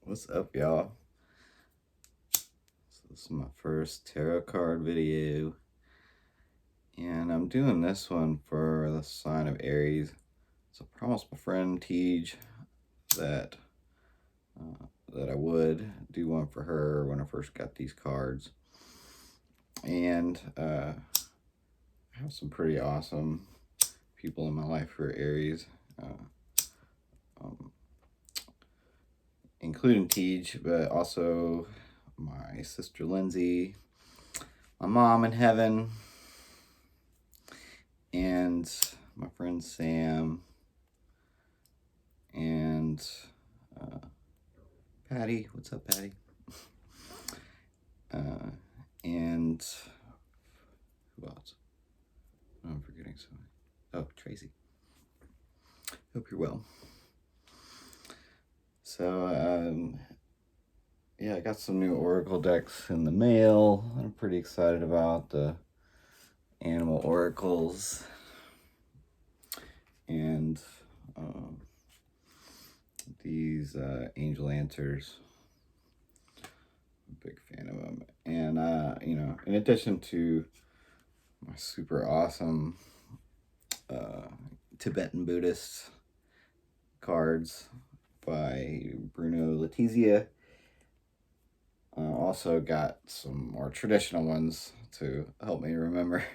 What's up, y'all? So this is my first tarot card video, and I'm doing this one for the sign of Aries. So I promised my friend Tej that I would do one for her when I first got these cards, and I have some pretty awesome people in my life who are Aries, including Tej, but also my sister Lindsay, my mom in heaven, and my friend Sam, and Patty. What's up, Patty? And who else? Oh, I'm forgetting somebody. Oh, Tracy. Hope you're well. So, yeah, I got some new Oracle decks in the mail. I'm pretty excited about the animal oracles. And these angel answers. I'm a big fan of them. And, in addition to my super awesome Tibetan Buddhist cards by Bruno Letizia, also got some more traditional ones to help me remember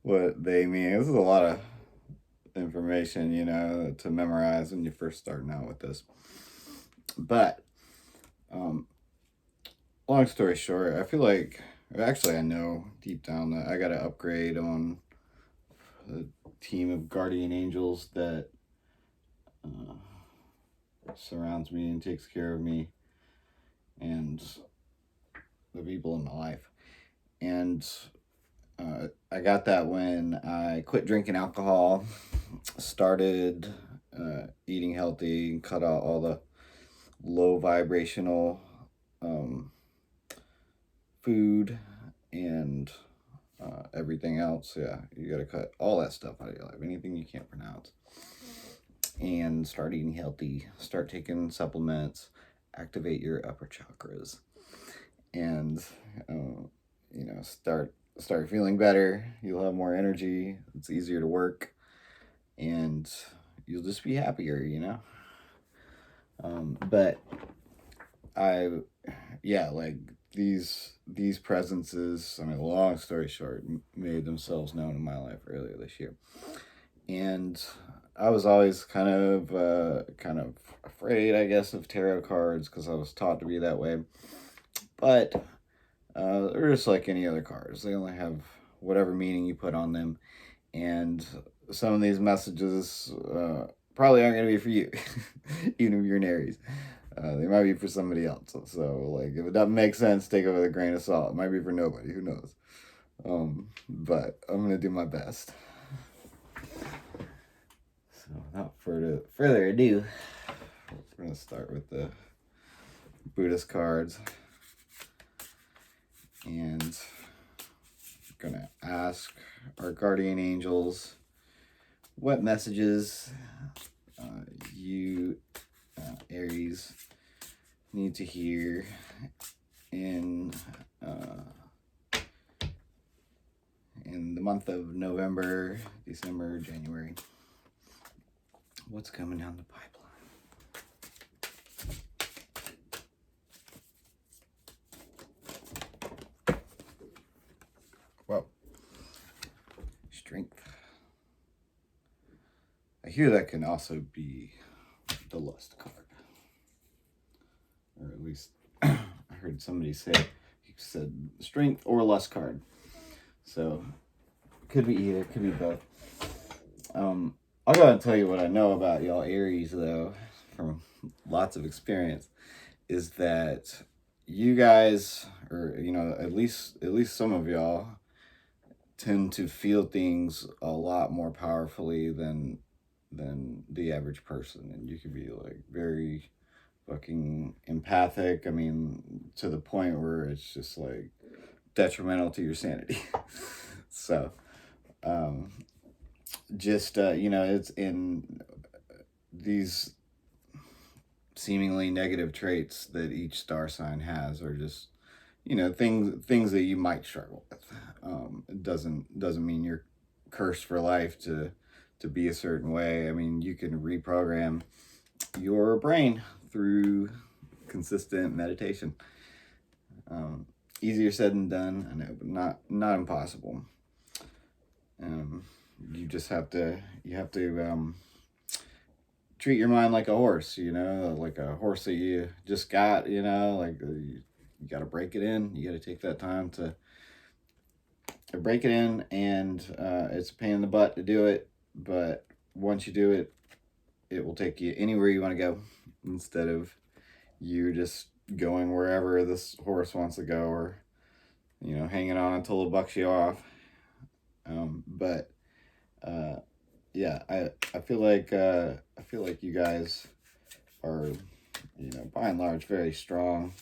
what they mean. This is a lot of information, to memorize when you're first starting out with this. But long story short, I feel like, actually I know deep down that I got to upgrade on the team of guardian angels that surrounds me and takes care of me and the people in my life. And I got that when I quit drinking alcohol, started eating healthy, and cut out all the low vibrational food and everything else. Yeah, you got to cut all that stuff out of your life, anything you can't pronounce, and start eating healthy, start taking supplements, activate your upper chakras, and start feeling better. You'll have more energy, it's easier to work, and you'll just be happier. But like these presences, I mean, long story short, made themselves known in my life earlier this year. And I was always kind of afraid, I guess, of tarot cards because I was taught to be that way. But they're just like any other cards. They only have whatever meaning you put on them. And some of these messages probably aren't going to be for you, even if you're an Aries. They might be for somebody else. So, like, if it doesn't make sense, take it with a grain of salt. It might be for nobody. Who knows? But I'm going to do my best. So, without further ado, we're going to start with the Buddhist cards. And I'm going to ask our guardian angels what messages you, Aries, need to hear in the month of November, December, January. What's coming down the pipeline? Well, strength. I hear that can also be the lust card. Or at least I heard somebody say, he said strength or lust card. So it could be either, it could be both. I'll go ahead and tell you what I know about y'all Aries, though, from lots of experience, is that you guys, or at least some of y'all, tend to feel things a lot more powerfully than the average person, and you can be like very fucking empathic. I mean, to the point where it's just like detrimental to your sanity. So, it's in these seemingly negative traits that each star sign has, or just, you know, things that you might struggle with. It doesn't mean you're cursed for life to be a certain way. I mean, you can reprogram your brain through consistent meditation. Easier said than done, I know, but not impossible. You just have to treat your mind like a horse, you know, like a horse that you just got, you know, like you got to break it in. You got to take that time to break it in, and it's a pain in the butt to do it, but once you do it, it will take you anywhere you want to go, instead of you just going wherever this horse wants to go, or, you know, hanging on until it bucks you off. But yeah, I feel like you guys are, you know, by and large very strong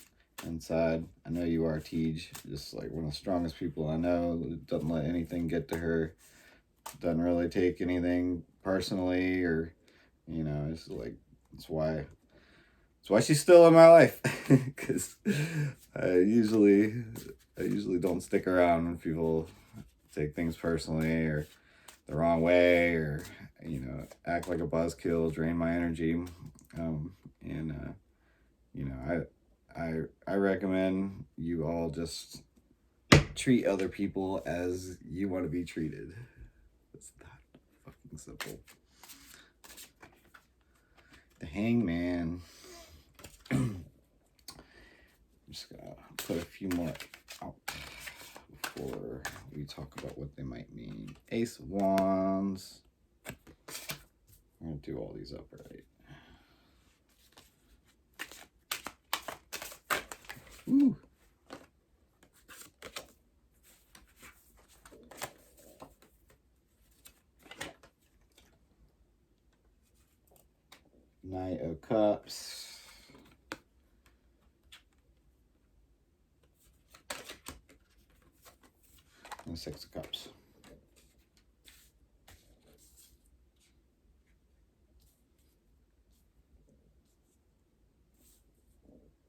inside. I know you are, Tej, just like one of the strongest people I know. Doesn't let anything get to her. Doesn't really take anything personally, or, you know, it's like, that's why she's still in my life, because I usually don't stick around when people take things personally, or the wrong way, or, you know, act like a buzzkill, drain my energy. You know, I recommend you all just treat other people as you want to be treated. It's that fucking simple. The Hangman. I'm just gonna put a few more out before we talk about what they might mean. Ace of Wands. I'm gonna do all these upright. Ooh. Knight of Cups. And Six of Cups.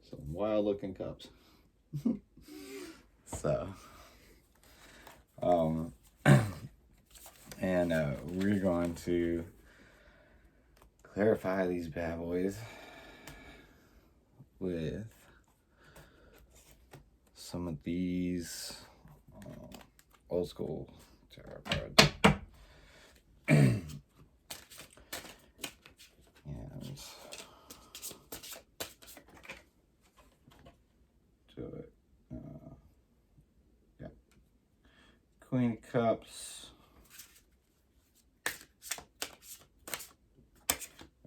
Some wild looking cups. So, and we're going to clarify these bad boys with some of these old school tarot cards. And do it. Yeah. Queen of Cups.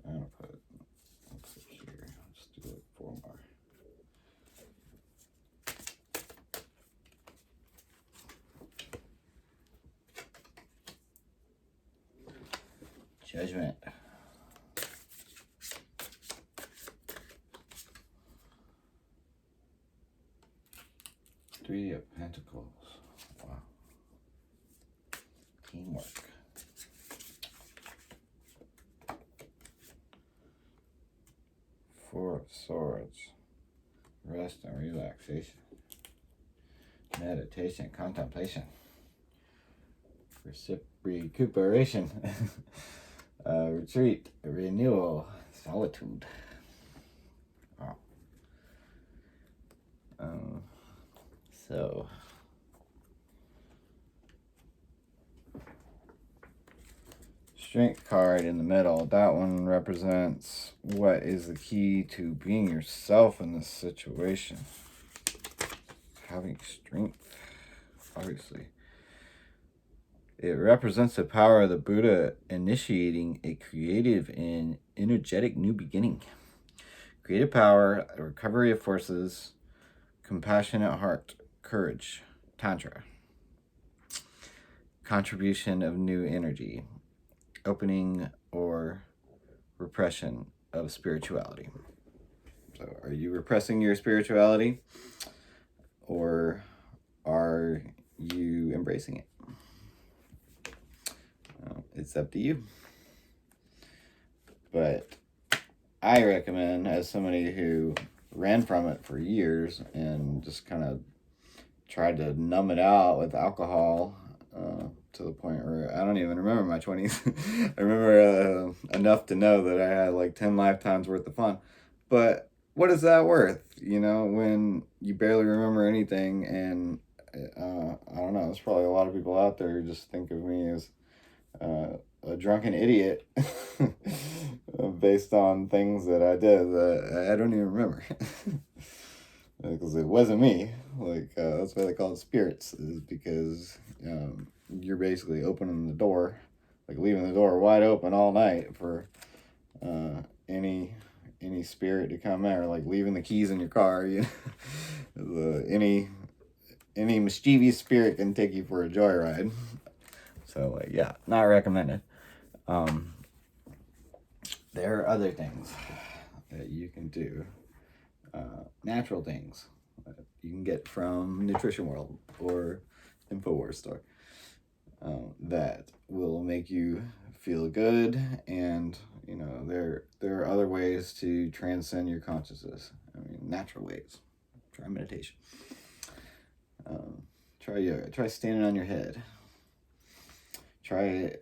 I'm gonna put it here. Let's do it 4 more. Judgment. Three of Pentacles. Wow. Teamwork. Four of Swords. Rest and relaxation. Meditation, contemplation. Recuperation. Retreat, renewal, solitude. Wow. So Strength card in the middle, that one represents what is the key to being yourself in this situation. Having strength, obviously. It represents the power of the Buddha initiating a creative and energetic new beginning. Creative power, recovery of forces, compassionate heart, courage, Tantra. Contribution of new energy, opening or repression of spirituality. So are you repressing your spirituality, or are you embracing it? It's up to you. But I recommend, as somebody who ran from it for years and just kind of tried to numb it out with alcohol, to the point where I don't even remember my 20s. I remember enough to know that I had like 10 lifetimes worth of fun. But what is that worth, when you barely remember anything? And I don't know, there's probably a lot of people out there who just think of me as a drunken idiot based on things that I did that I don't even remember. Because it wasn't me. Like, that's why they call it spirits, is because you're basically opening the door, like leaving the door wide open all night for any spirit to come in, or like leaving the keys in your car. Any mischievous spirit can take you for a joyride. So yeah, not recommended. There are other things that you can do, natural things that you can get from Nutrition World or InfoWars store, that will make you feel good. And there are other ways to transcend your consciousness. I mean, natural ways. Try meditation. Try yoga. Try standing on your head. Try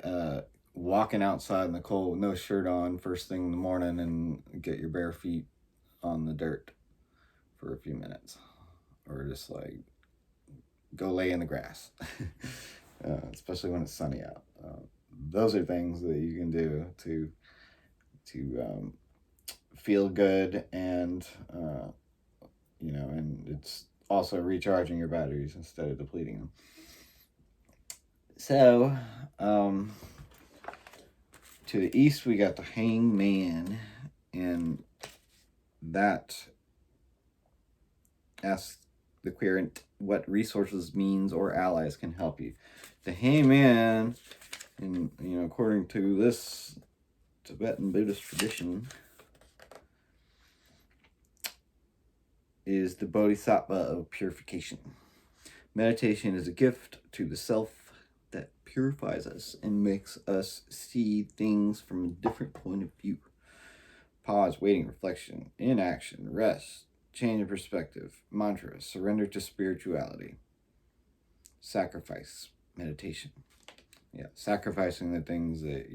walking outside in the cold with no shirt on first thing in the morning and get your bare feet on the dirt for a few minutes. Or just like go lay in the grass, especially when it's sunny out. Those are things that you can do to feel good, and and it's also recharging your batteries instead of depleting them. So, to the east we got the Hangman, and that asks the querent what resources, means, or allies can help you. The Hangman, according to this Tibetan Buddhist tradition, is the bodhisattva of purification. Meditation is a gift to the self that purifies us and makes us see things from a different point of view. Pause, waiting, reflection, inaction, rest, change of perspective, mantra, surrender to spirituality. Sacrifice, meditation. Yeah, sacrificing the things that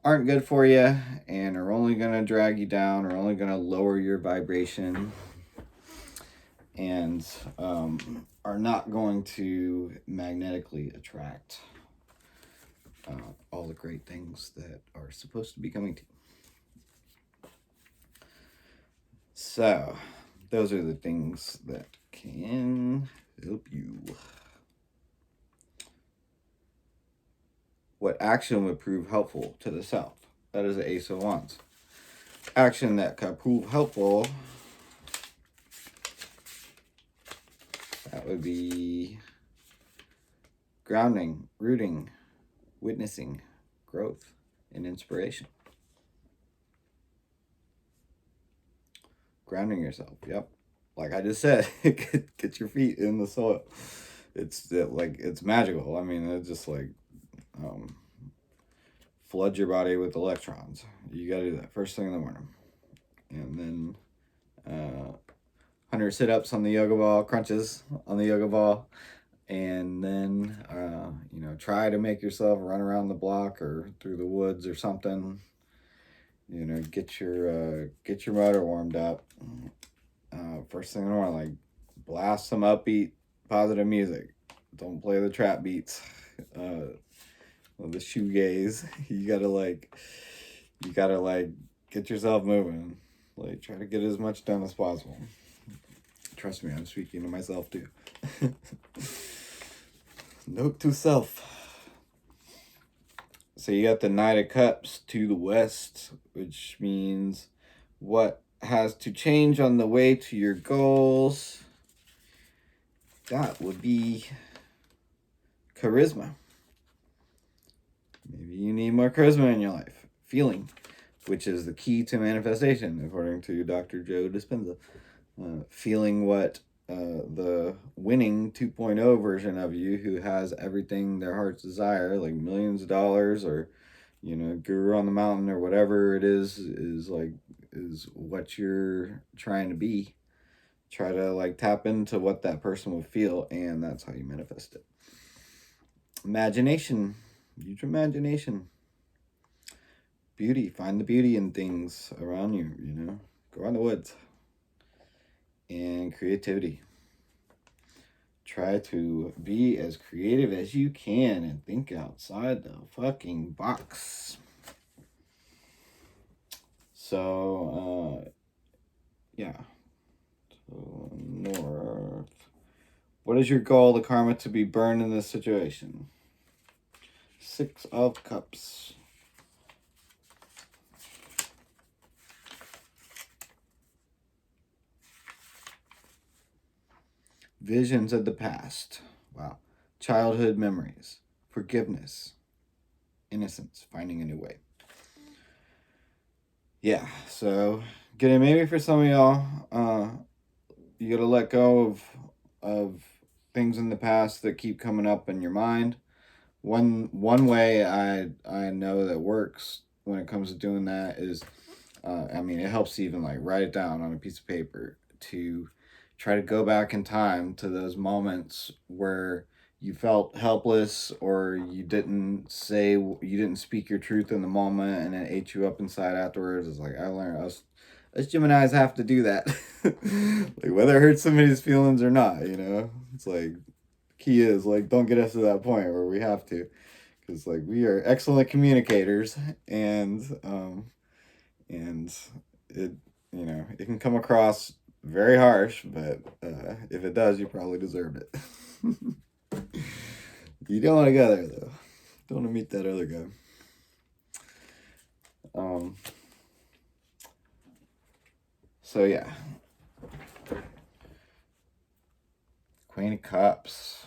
aren't good for you and are only going to drag you down, or only going to lower your vibration, and are not going to magnetically attract all the great things that are supposed to be coming to you. So, those are the things that can help you. What action would prove helpful to the self? That is the Ace of Wands. Action that could prove helpful, that would be grounding, rooting, witnessing, growth, and inspiration. Grounding yourself, yep. Like I just said, get your feet in the soil. It's magical. I mean, it's just like flood your body with electrons. You got to do that first thing in the morning. And then 100 sit-ups on the yoga ball, crunches on the yoga ball. And then, try to make yourself run around the block or through the woods or something. Get your motor warmed up. First thing in the morning, like blast some upbeat, positive music. Don't play the trap beats. The shoegaze. You gotta get yourself moving. Like, try to get as much done as possible. Trust me, I'm speaking to myself too. Note to self. So you got the Knight of Cups to the west, which means what has to change on the way to your goals. That would be charisma. Maybe you need more charisma in your life. Feeling, which is the key to manifestation, according to Dr. Joe Dispenza. Feeling what the winning 2.0 version of you, who has everything their hearts desire, like millions of dollars, or you know, guru on the mountain or whatever it is what you're trying to be. Try to like tap into what that person would feel, and that's how you manifest it. Imagination. Use your imagination. Beauty. Find the beauty in things around you, you know. Go out in the woods. And creativity. Try to be as creative as you can and think outside the fucking box. So, yeah. So, north. What is your goal, the karma, to be burned in this situation? 6 of Cups. Visions of the past. Wow. Childhood memories. Forgiveness. Innocence. Finding a new way. Yeah, so getting maybe for some of y'all, you gotta let go of things in the past that keep coming up in your mind. One way I know that works when it comes to doing that is, I mean, it helps to even like write it down on a piece of paper, to try to go back in time to those moments where you felt helpless, or you didn't speak your truth in the moment, and it ate you up inside afterwards. It's like, I learned us Geminis have to do that. Like, whether it hurts somebody's feelings or not, you know, it's like, key is like, don't get us to that point where we have to, because like, we are excellent communicators, and it, you know, it can come across very harsh, but if it does, you probably deserved it. You don't want to go there though. Don't want to meet that other guy. So yeah, Queen of Cups.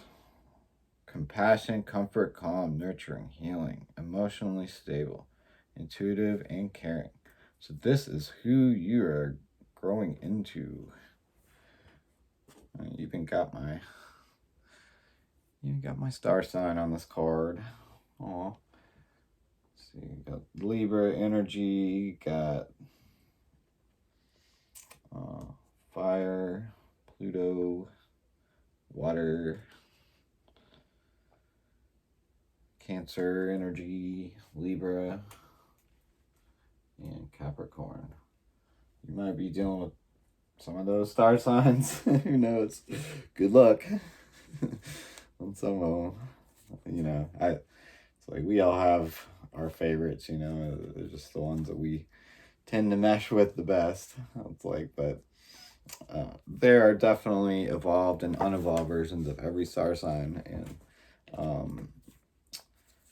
Compassion, comfort, calm, nurturing, healing, emotionally stable, intuitive, and caring. So this is who you are growing into. You even got my star sign on this card. Aw. See, you got Libra energy, got fire, Pluto, water, Cancer energy, Libra, and Capricorn. You might be dealing with some of those star signs. Who knows? Good luck on some of them. You know, it's like we all have our favorites, you know. They're just the ones that we tend to mesh with the best. It's like, but there are definitely evolved and unevolved versions of every star sign, and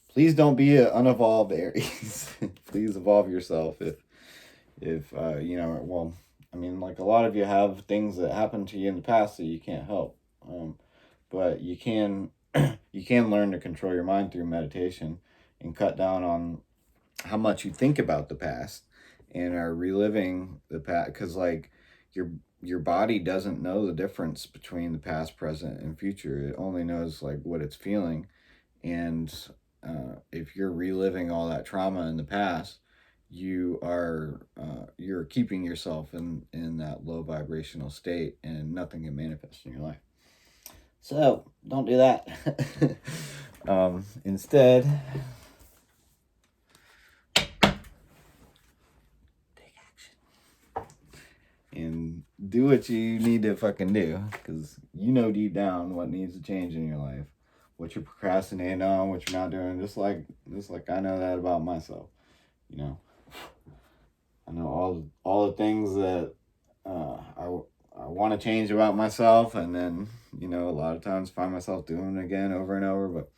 please don't be an unevolved Aries. Please evolve yourself. If you know, well, I mean, like, a lot of you have things that happened to you in the past that you can't help, but you can you can learn to control your mind through meditation and cut down on how much you think about the past and are reliving the past, because like your body doesn't know the difference between the past, present, and future. It only knows like what it's feeling, and if you're reliving all that trauma in the past, you're keeping yourself in that low vibrational state, and nothing can manifest in your life. So don't do that. Instead, take action and do what you need to fucking do, because you know deep down what needs to change in your life, what you're procrastinating on, what you're not doing. Just like I know that about myself. You know, I know all the things that I want to change about myself, and then, you know, a lot of times find myself doing it again over and over. But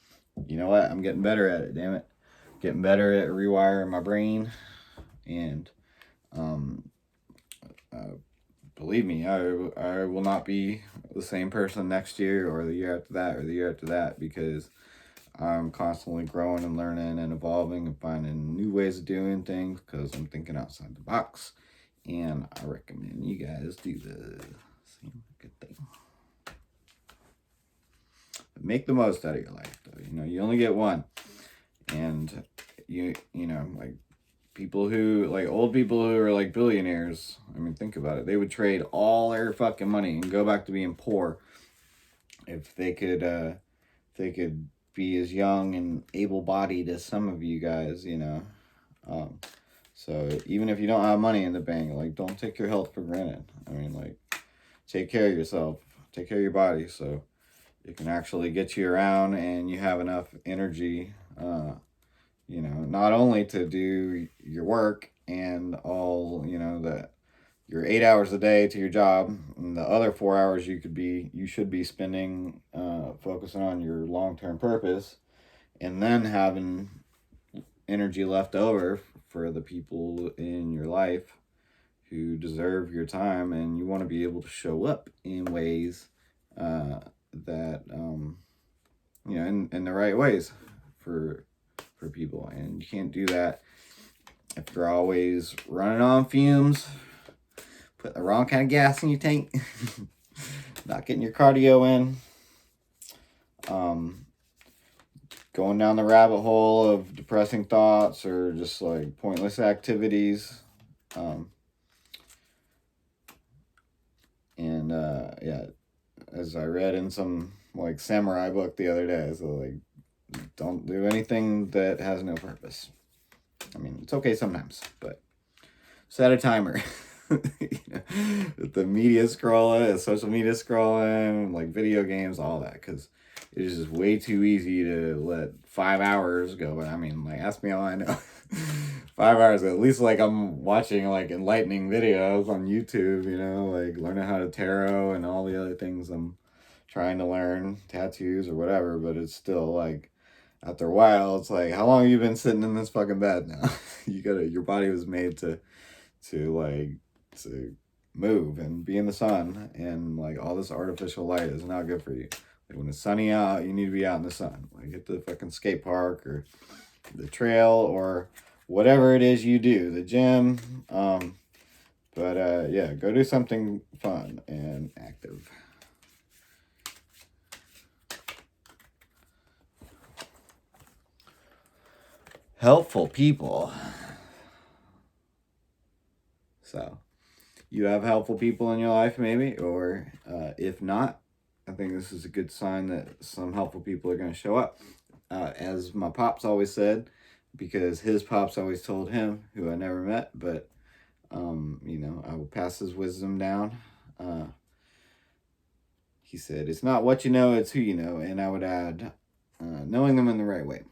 you know what? I'm getting better at it. Damn it, getting better at rewiring my brain, and believe me, I will not be the same person next year or the year after that or the year after that, because I'm constantly growing and learning and evolving and finding new ways of doing things, because I'm thinking outside the box. And I recommend you guys do the same good thing. But make the most out of your life, though. You know, you only get one. And you know, like people who, like old people who are like billionaires, I mean, think about it. They would trade all their fucking money and go back to being poor if they could be as young and able-bodied as some of you guys, you know. So even if you don't have money in the bank, like, don't take your health for granted. I mean, like, take care of yourself, take care of your body, so it can actually get you around and you have enough energy, you know, not only to do your work and all, you know, that your 8 hours a day to your job, and the other 4 hours you should be spending focusing on your long-term purpose, and then having energy left over for the people in your life who deserve your time, and you want to be able to show up in ways that you know, in the right ways for people. And you can't do that if you're always running on fumes, putting the wrong kind of gas in your tank, not getting your cardio in, going down the rabbit hole of depressing thoughts or just like pointless activities. Yeah, as I read in some like samurai book the other day, so like, don't do anything that has no purpose. I mean, it's okay sometimes, but set a timer. You know, the media scrolling, social media scrolling, like video games, all that, because it is just way too easy to let 5 hours go. But I mean, like, ask me how I know. 5 hours, at least, like, I'm watching like enlightening videos on YouTube, you know, like learning how to tarot and all the other things I'm trying to learn, tattoos or whatever. But it's still like, after a while, it's like, how long have you been sitting in this fucking bed now? Your body was made to move and be in the sun, and like all this artificial light is not good for you. Like, when it's sunny out, you need to be out in the sun. Like, hit the fucking skate park or the trail or whatever it is you do, the gym. Yeah, go do something fun and active. Helpful people. So, you have helpful people in your life, maybe, or if not, I think this is a good sign that some helpful people are going to show up. As my pops always said, because his pops always told him, who I never met, but you know, I will pass his wisdom down. He said, "It's not what you know, it's who you know," and I would add, knowing them in the right way.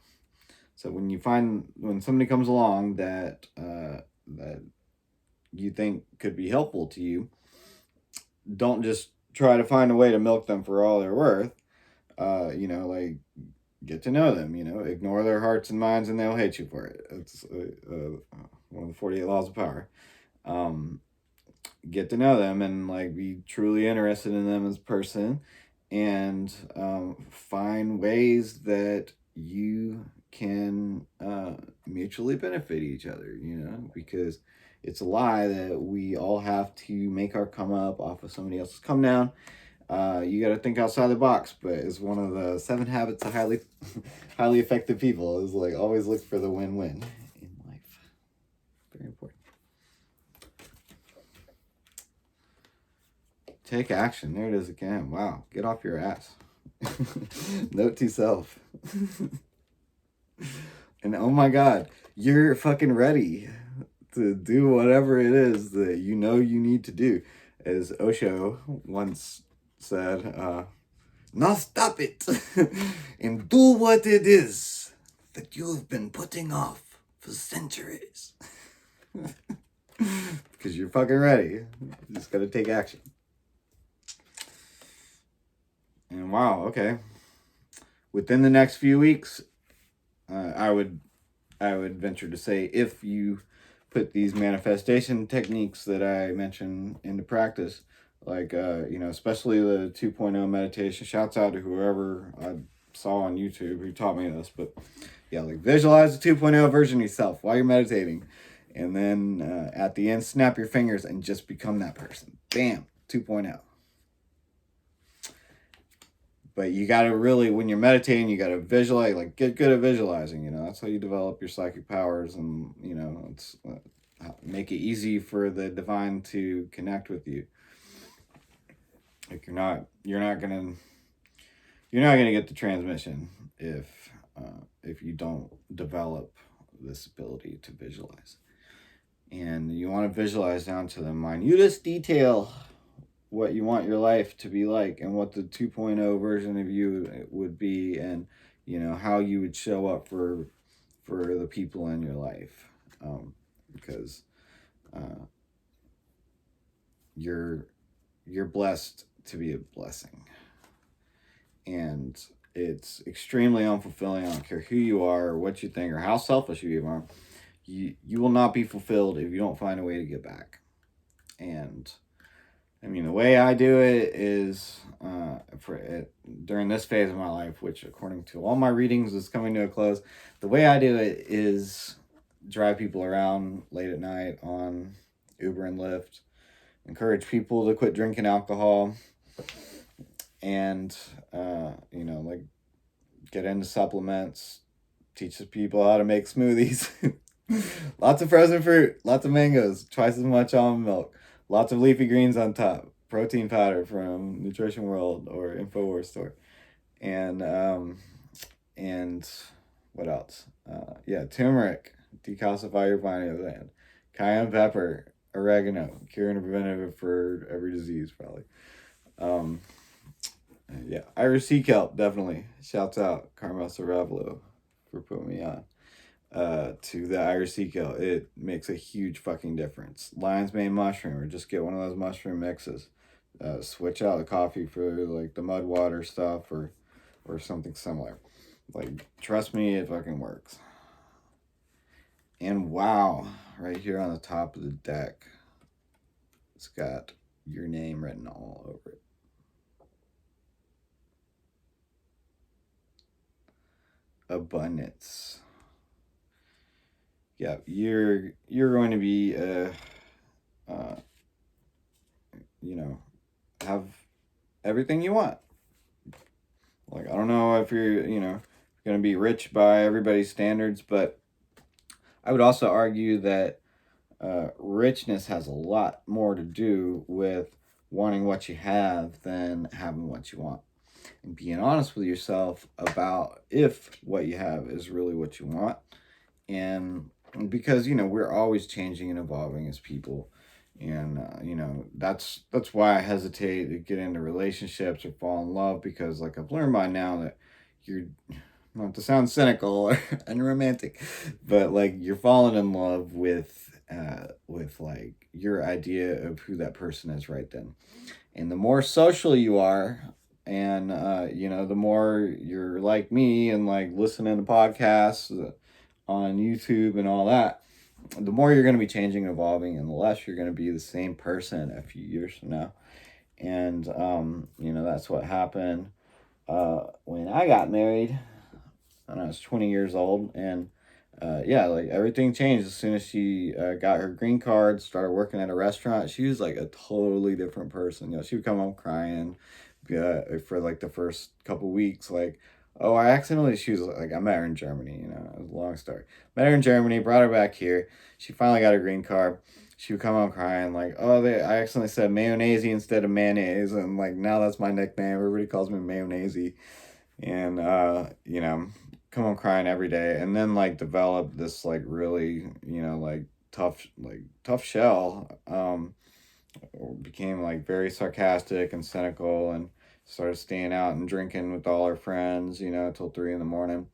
So when somebody comes along that you think could be helpful to you, don't just try to find a way to milk them for all they're worth. You know, like, get to know them, you know, ignore their hearts and minds and they'll hate you for it. It's one of the 48 laws of power. Get to know them and like be truly interested in them as a person, and find ways that you can mutually benefit each other, you know, because it's a lie that we all have to make our come up off of somebody else's come down. You got to think outside the box, but it's one of the 7 habits of highly effective people is like, always look for the win-win in life. Very important. Take action. There it is again. Wow. Get off your ass. Note to self. And oh my God, you're fucking ready to do whatever it is that you know you need to do. As Osho once said, now stop it and do what it is that you've been putting off for centuries. Because you're fucking ready. You just gotta take action. And wow, okay. Within the next few weeks, I would venture to say, if you put these manifestation techniques that I mentioned into practice, like, you know, especially the 2.0 meditation, shouts out to whoever I saw on YouTube who taught me this, but yeah, like, visualize the 2.0 version of yourself while you're meditating, and then at the end, snap your fingers and just become that person. Bam, 2.0. but you got to really, when you're meditating, you got to visualize, like get good at visualizing, you know, that's how you develop your psychic powers. And, you know, it's make it easy for the divine to connect with you. Like you're not gonna get the transmission if you don't develop this ability to visualize. And you want to visualize down to the minutest detail what you want your life to be like, and what the 2.0 version of you would be, and you know how you would show up for the people in your life, because you're blessed to be a blessing, and it's extremely unfulfilling. I don't care who you are or what you think or how selfish you are. You will not be fulfilled if you don't find a way to get back. And I mean, the way I do it is during this phase of my life, which according to all my readings is coming to a close. The way I do it is drive people around late at night on Uber and Lyft, encourage people to quit drinking alcohol, and you know, like get into supplements, teach people how to make smoothies. Lots of frozen fruit, lots of mangoes, twice as much almond milk, lots of leafy greens on top, protein powder from Nutrition World or InfoWars store, and what else? Turmeric, decalcify your pineal gland, cayenne pepper, oregano, cure and preventative for every disease probably. Irish sea kelp, definitely. Shouts out Carmel Cerevalo for putting me on to the Irish sea kelp. It makes a huge fucking difference. Lion's mane mushroom, or just get one of those mushroom mixes. Switch out the coffee for like the mud water stuff or something similar. Like, trust me, it fucking works. And wow, right here on the top of the deck, it's got your name written all over it. Abundance. Yeah, you're going to be you know, have everything you want. Like, I don't know if you're, you know, going to be rich by everybody's standards, but I would also argue that richness has a lot more to do with wanting what you have than having what you want. And being honest with yourself about if what you have is really what you want. And because, you know, we're always changing and evolving as people. And, you know, that's why I hesitate to get into relationships or fall in love, because, like, I've learned by now that you're, not to sound cynical or unromantic, but, like, you're falling in love with like, your idea of who that person is right then. And the more social you are, and, you know, the more you're like me and, like, listening to podcasts on YouTube and all that, the more you're going to be changing and evolving, and the less you're going to be the same person a few years from now. And, you know, that's what happened when I got married when I was 20 years old. And, like, everything changed as soon as she got her green card, started working at a restaurant. She was, like, a totally different person. You know, she would come home crying for, like, the first couple weeks, like, oh, she was like, I met her in Germany, you know, it was a long story. Met her in Germany, brought her back here. She finally got her green card. She would come home crying, like, oh, I accidentally said mayonnaise instead of mayonnaise. And, like, now that's my nickname. Everybody calls me mayonnaise. And, you know, come home crying every day. And then, like, develop this, like, really, you know, like, tough shell. Became, like, very sarcastic and cynical, and started staying out and drinking with all our friends, you know, till 3 a.m.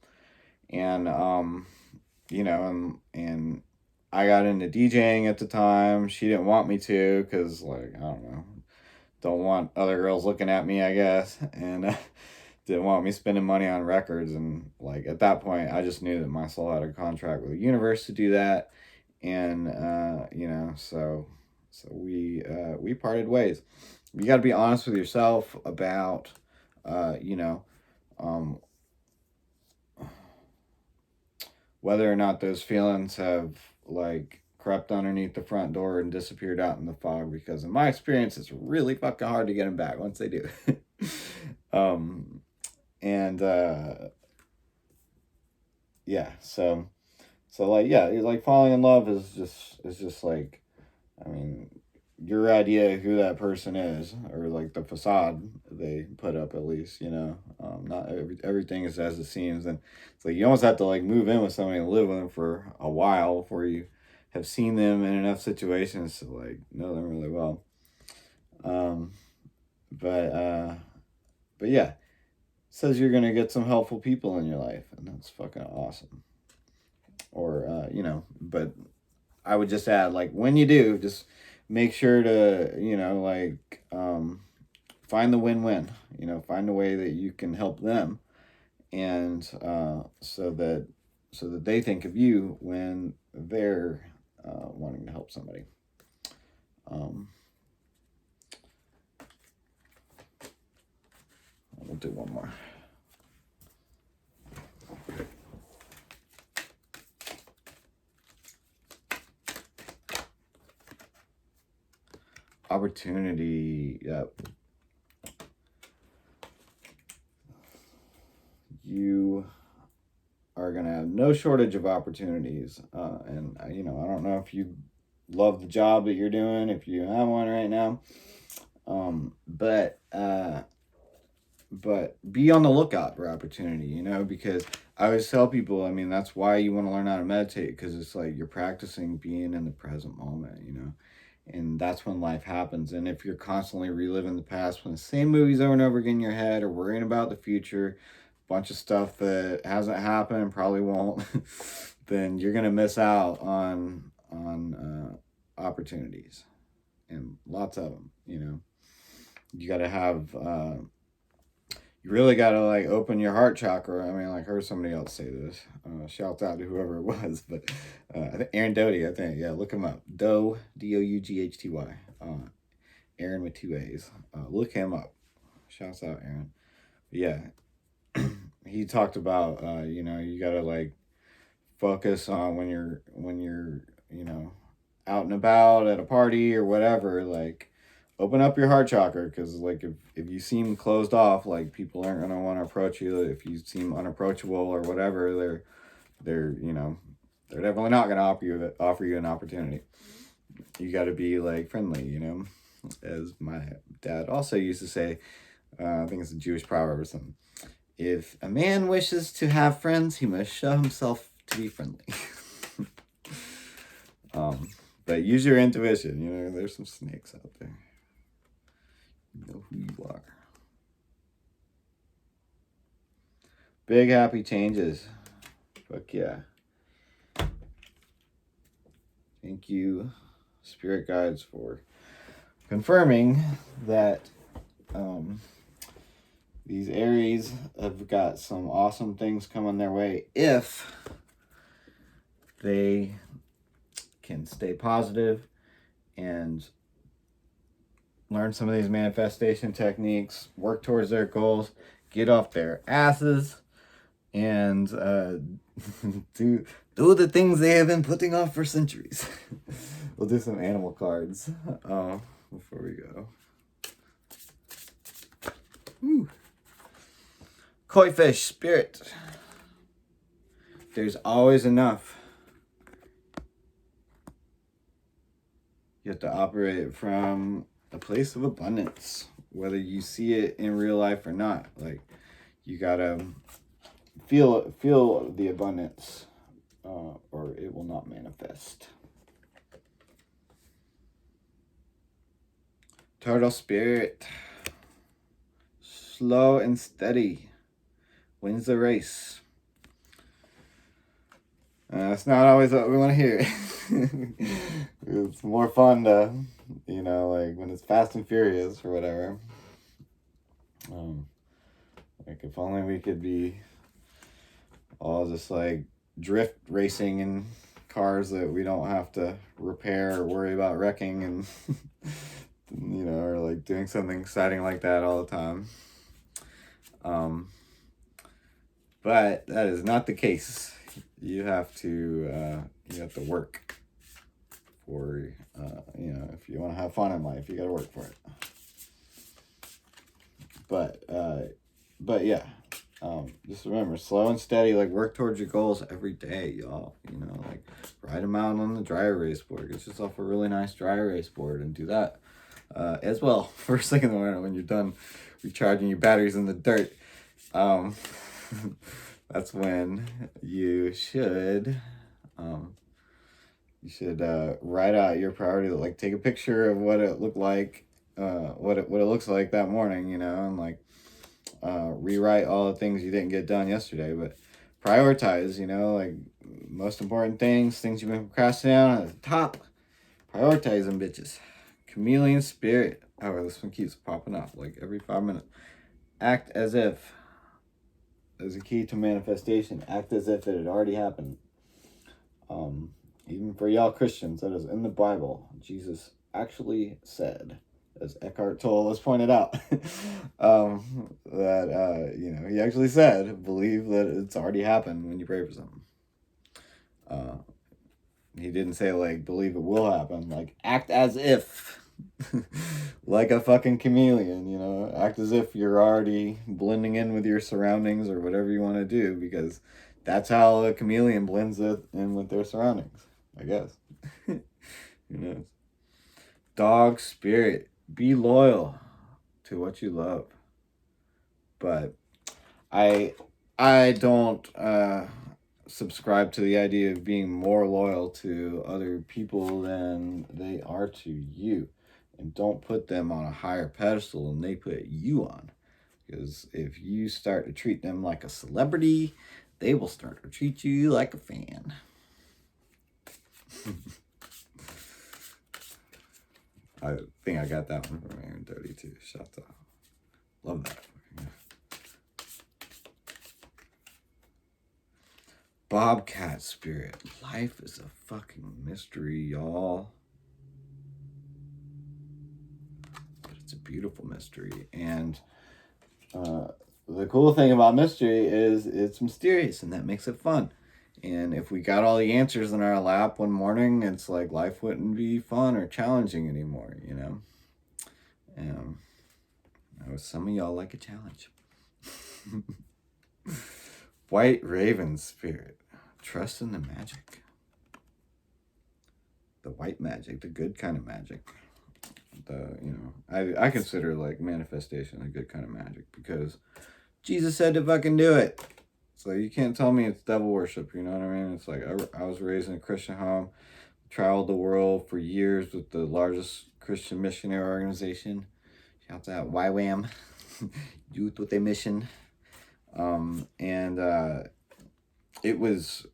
And, you know, and I got into DJing at the time. She didn't want me to, because, like, I don't know, don't want other girls looking at me, I guess. And didn't want me spending money on records. And, like, at that point, I just knew that my soul had a contract with the universe to do that. And, you know, so we parted ways. You got to be honest with yourself about, you know, whether or not those feelings have, like, crept underneath the front door and disappeared out in the fog, because in my experience, it's really fucking hard to get them back once they do. And yeah, so like, yeah, like falling in love is just like, I mean, your idea of who that person is, or like the facade they put up, at least, not everything is as it seems. And it's like you almost have to like move in with somebody and live with them for a while before you have seen them in enough situations to like know them really well. But yeah, it says you're gonna get some helpful people in your life, and that's fucking awesome. Or but I would just add, like, when you do, just make sure to, like, find the win-win. Find a way that you can help them, and so that they think of you when they're wanting to help somebody. We'll do one more. Opportunity. Yep. You are going to have no shortage of opportunities. And, I don't know if you love the job that you're doing, if you have one right now. But be on the lookout for opportunity, because I always tell people, I mean, that's why you want to learn how to meditate, because it's like you're practicing being in the present moment, and that's when life happens. And if you're constantly reliving the past, when the same movies over and over again in your head, or worrying about the future, bunch of stuff that hasn't happened and probably won't, then you're gonna miss out on opportunities, and lots of them. You gotta have you really gotta like open your heart chakra. I mean, like, heard somebody else say this. Shout out to whoever it was, but I think Aaron Doty. I think, yeah, look him up. Doughty. Aaron with 2 A's. Look him up. Shouts out, Aaron. But yeah, he talked about you gotta like focus on when you're out and about at a party or whatever, like, open up your heart chakra, because like if you seem closed off, like, people aren't gonna want to approach you. If you seem unapproachable or whatever, they're definitely not gonna offer you an opportunity. You got to be like friendly, as my dad also used to say. I think it's a Jewish proverb or something. If a man wishes to have friends, he must show himself to be friendly. But use your intuition. There's some snakes out there. You know who you are. Big happy changes. Fuck yeah. Thank you, spirit guides, for confirming that these Aries have got some awesome things coming their way if they can stay positive and learn some of these manifestation techniques, work towards their goals, get off their asses, and do the things they have been putting off for centuries. We'll do some animal cards before we go. Woo. Koi fish, spirit. There's always enough. You have to operate from a place of abundance, whether you see it in real life or not. Like, you gotta feel the abundance, or it will not manifest. Turtle spirit. Slow and steady wins the race. It's not always what we want to hear. It's more fun to, like, when it's Fast and Furious or whatever. Like, if only we could be all just like drift racing in cars that we don't have to repair or worry about wrecking, and or like doing something exciting like that all the time. But that is not the case. You have to work for, if you want to have fun in life, you got to work for it. But yeah, Just remember, slow and steady, like work towards your goals every day, y'all. You know, like ride them out on the dry erase board. Get yourself a really nice dry erase board and do that as well. First thing in the morning when you're done recharging your batteries in the dirt. That's when you should write out your priority. Like take a picture of what it looked like, what it looks like that morning, you know, and like rewrite all the things you didn't get done yesterday, but prioritize, you know, like most important things you've been procrastinating on at the top. Prioritize them, bitches. Chameleon spirit. Oh, this one keeps popping up like every 5 minutes. Act as if. There's a key to manifestation. Act as if it had already happened. Even for y'all Christians, that is in the Bible. Jesus actually said, as Eckhart Tolle has pointed out, that, you know, he actually said, believe that it's already happened when you pray for something. He didn't say, like, believe it will happen. Like, act as if. Like a fucking chameleon, you know? Act as if you're already blending in with your surroundings or whatever you want to do, because that's how a chameleon blends in with their surroundings, I guess. Who knows? Dog spirit. Be loyal to what you love. But I don't subscribe to the idea of being more loyal to other people than they are to you. And don't put them on a higher pedestal than they put you on. Because if you start to treat them like a celebrity, they will start to treat you like a fan. I think I got that one from Aaron 32. Shout out. Love that. Bobcat spirit. Life is a fucking mystery, y'all. But it's a beautiful mystery. And the cool thing about mystery is it's mysterious, and that makes it fun. And if we got all the answers in our lap one morning, it's like life wouldn't be fun or challenging anymore, you know? I know some of y'all like a challenge. White Raven spirit. Trust in the magic. The white magic, the good kind of magic. I consider like manifestation a good kind of magic because Jesus said to fucking do it. So you can't tell me it's devil worship, you know what I mean? It's like I was raised in a Christian home, traveled the world for years with the largest Christian missionary organization. Shout out YWAM, Youth with a Mission. It was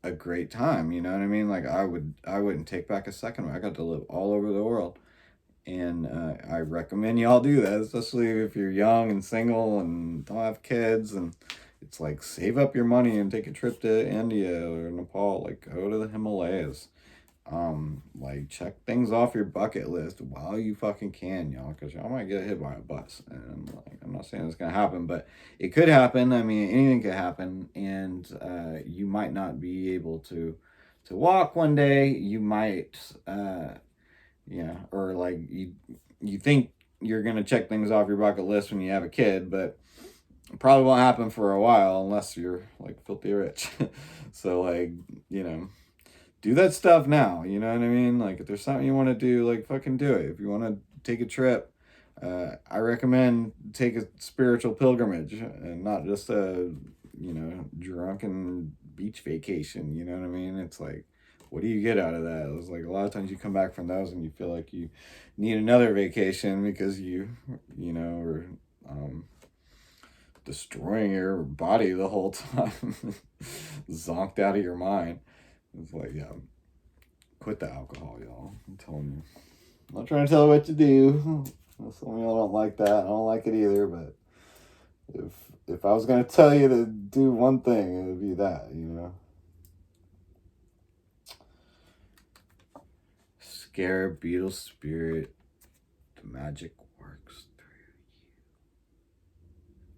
a great time, you know what I mean? Like I wouldn't take back a second. I got to live all over the world. And I recommend y'all do that, especially if you're young and single and don't have kids. And it's like save up your money and take a trip to India or Nepal. Like go to the Himalayas. Like check things off your bucket list while you fucking can, y'all, because y'all might get hit by a bus. And like I'm not saying it's gonna happen, but it could happen. I mean, anything could happen, and you might not be able to walk one day. You might or like you think you're gonna check things off your bucket list when you have a kid, but it probably won't happen for a while unless you're like filthy rich. So like, you know, do that stuff now, you know what I mean? Like if there's something you want to do, like fucking do it. If you want to take a trip, I recommend take a spiritual pilgrimage and not just a, you know, drunken beach vacation, you know what I mean? It's like, what do you get out of that? It's like a lot of times you come back from those and you feel like you need another vacation because you know, are destroying your body the whole time, zonked out of your mind. It's like, yeah, quit the alcohol, y'all. I'm telling you. I'm not trying to tell you what to do. Some of y'all don't like that. I don't like it either, but if I was going to tell you to do one thing, it would be that, you know. Scarab beetle spirit. The magic works through you.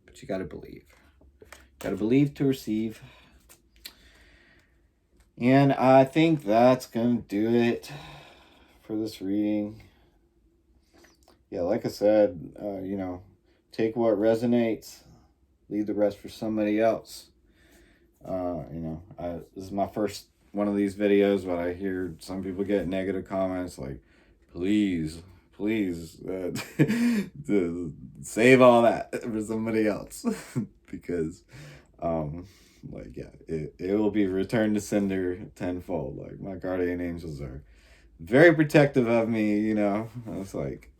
But you got to believe. Got to believe to receive. And I think that's going to do it for this reading. Yeah, like I said, you know, take what resonates, leave the rest for somebody else. This is my first one of these videos, but I hear some people get negative comments like, please, to save all that for somebody else. Because, it will be returned to sender tenfold. Like, my guardian angels are very protective of me, you know. It's like,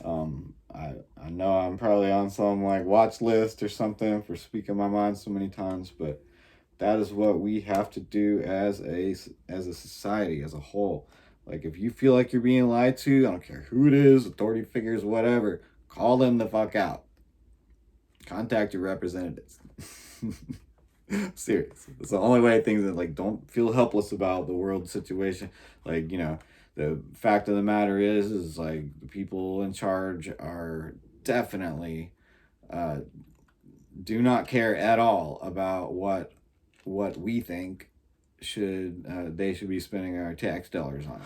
I know I'm probably on some like watch list or something for speaking my mind so many times, but that is what we have to do as a society as a whole. Like, if you feel like you're being lied to, I don't care who it is, authority figures, whatever, call them the fuck out. Contact your representatives. Serious. It's the only way things that, like, don't feel helpless about the world situation. Like, you know, the fact of the matter is like the people in charge are definitely do not care at all about what we think they should be spending our tax dollars on.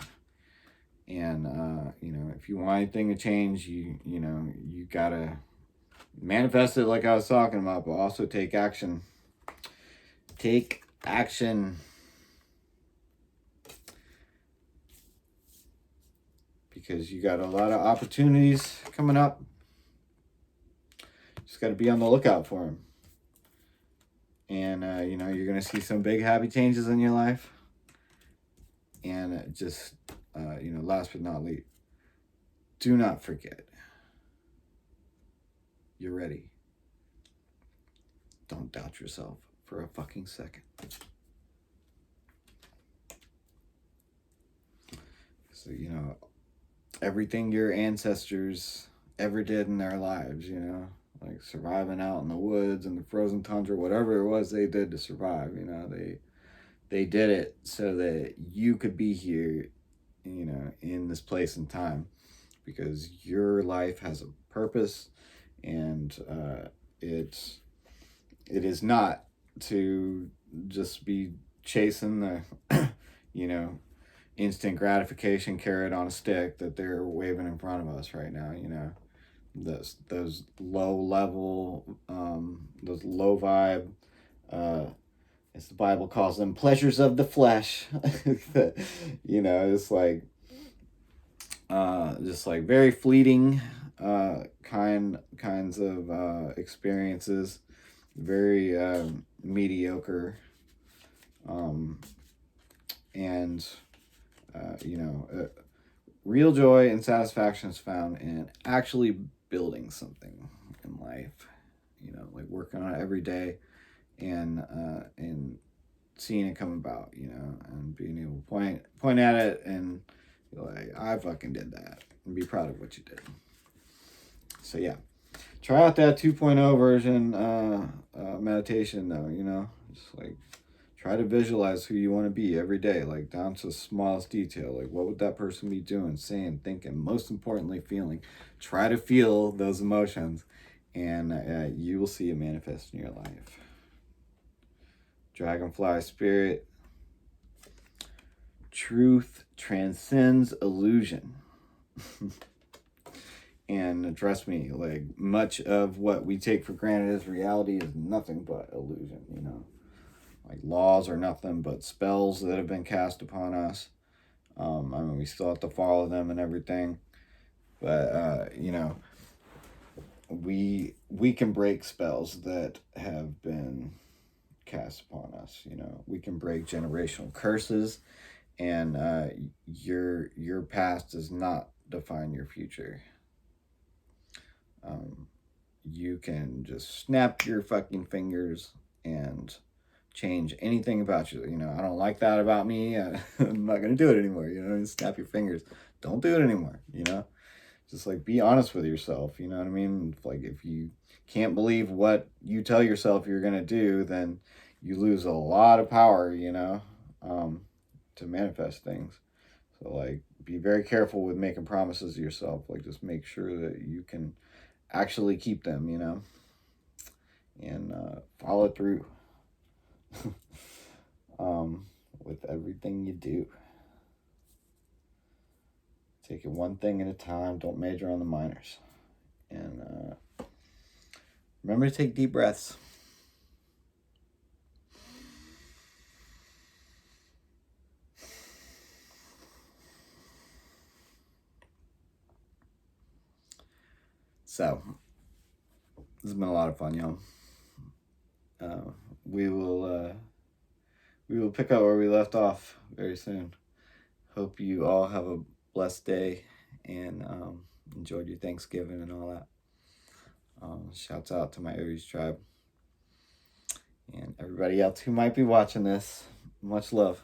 And if you want anything to change, you gotta manifest it like I was talking about, but also take action. Take action. Because you got a lot of opportunities coming up. Just got to be on the lookout for them. And, you're going to see some big happy changes in your life. And last but not least, do not forget, you're ready. Don't doubt yourself for a fucking second. So, everything your ancestors ever did in their lives, like surviving out in the woods and the frozen tundra, whatever it was they did to survive, they did it so that you could be here, in this place and time, because your life has a purpose, and it is not to just be chasing the, instant gratification carrot on a stick that they're waving in front of us right now. Those low level, those low vibe, as the Bible calls them, pleasures of the flesh. It's like just like very fleeting kinds of experiences, very mediocre, and real joy and satisfaction is found in actually building something in life, like working on it every day, and seeing it come about, and being able to point at it and be like, I fucking did that, and be proud of what you did. So yeah, try out that 2.0 version meditation though, just like try to visualize who you want to be every day, like down to the smallest detail. Like, what would that person be doing, saying, thinking, most importantly, feeling. Try to feel those emotions, and you will see it manifest in your life. Dragonfly spirit. Truth transcends illusion. And trust me, like, much of what we take for granted as reality is nothing but illusion, Like, laws are nothing but spells that have been cast upon us. We still have to follow them and everything. But, we can break spells that have been cast upon us. We can break generational curses. And your past does not define your future. You can just snap your fucking fingers and change anything about you. I don't like that about me. I'm not going to do it anymore. Snap your fingers. Don't do it anymore. Just like be honest with yourself. You know what I mean? Like, if you can't believe what you tell yourself you're going to do, then you lose a lot of power, to manifest things. So, like, be very careful with making promises to yourself. Like, just make sure that you can actually keep them, and follow through with everything you do. Take it one thing at a time. Don't major on the minors. And Remember to take deep breaths. So, this has been a lot of fun, y'all. We will pick up where we left off very soon. Hope you all have a blessed day and enjoyed your Thanksgiving and all that. Shouts out to my ARIES tribe and everybody else who might be watching this. Much love.